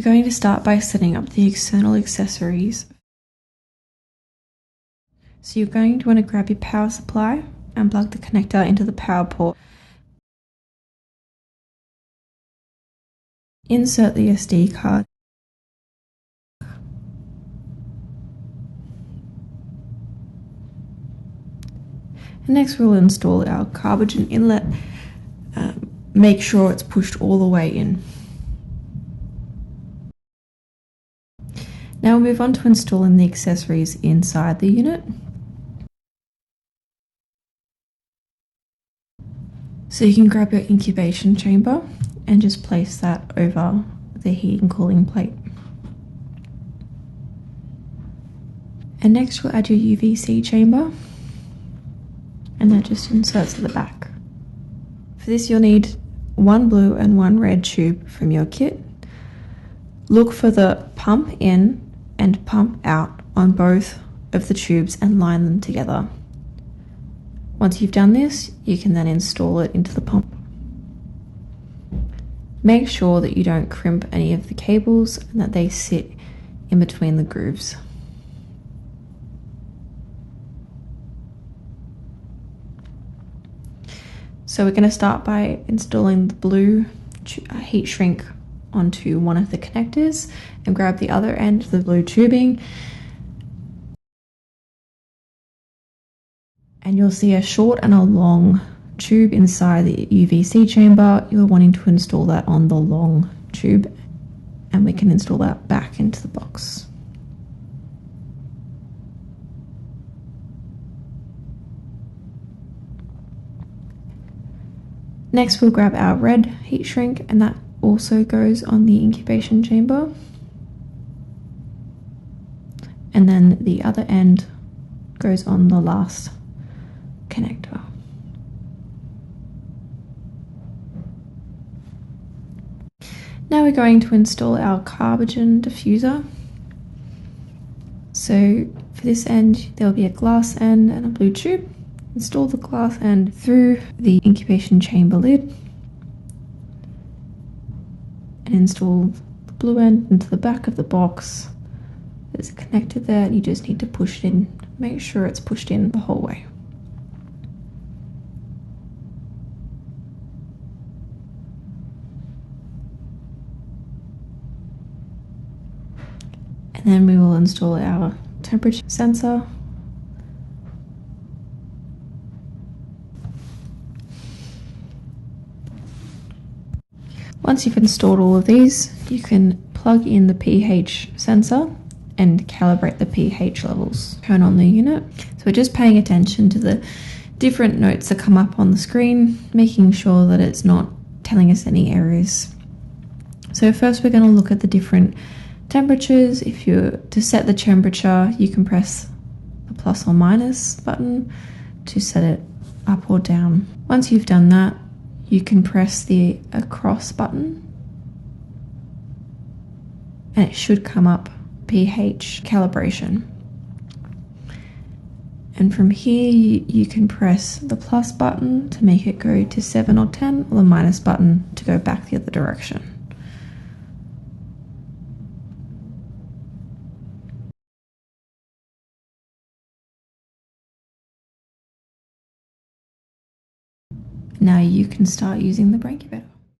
We're going to start by setting up the external accessories. So you're going to want to grab your power supply and plug the connector into the power port. Insert the SD card. And next we'll install our carbogen inlet. Make sure it's pushed all the way in. Now we'll move on to installing the accessories inside the unit. So you can grab your incubation chamber and just place that over the heat and cooling plate. And next we'll add your UVC chamber, and that just inserts at the back. For this you'll need one blue and one red tube from your kit. Look for the pump in and pump out on both of the tubes and line them together. Once you've done this, you can then install it into the pump. Make sure that you don't crimp any of the cables and that they sit in between the grooves. So we're going to start by installing the blue heat shrink onto one of the connectors and grab the other end of the blue tubing. And you'll see a short and a long tube inside the UVC chamber. You're wanting to install that on the long tube, and we can install that back into the box. Next we'll grab our red heat shrink, and that also goes on the incubation chamber. And then the other end goes on the last connector. Now we're going to install our carbogen diffuser. So for this end there'll be a glass end and a blue tube. Install the glass end through the incubation chamber lid and install the blue end into the back of the box. There's a connector there and you just need to push it in. Make sure it's pushed in the whole way. And then we will install our temperature sensor. Once you've installed all of these, you can plug in the pH sensor and calibrate the pH levels. Turn on the unit. So we're just paying attention to the different notes that come up on the screen, making sure that it's not telling us any errors. So first we're going to look at the different temperatures. If you're to set the temperature, you can press the plus or minus button to set it up or down. Once you've done that, you can press the across button and it should come up pH calibration. And from here you can press the plus button to make it go to 7 or 10, or the minus button to go back the other direction. Now you can start using the Braincubator.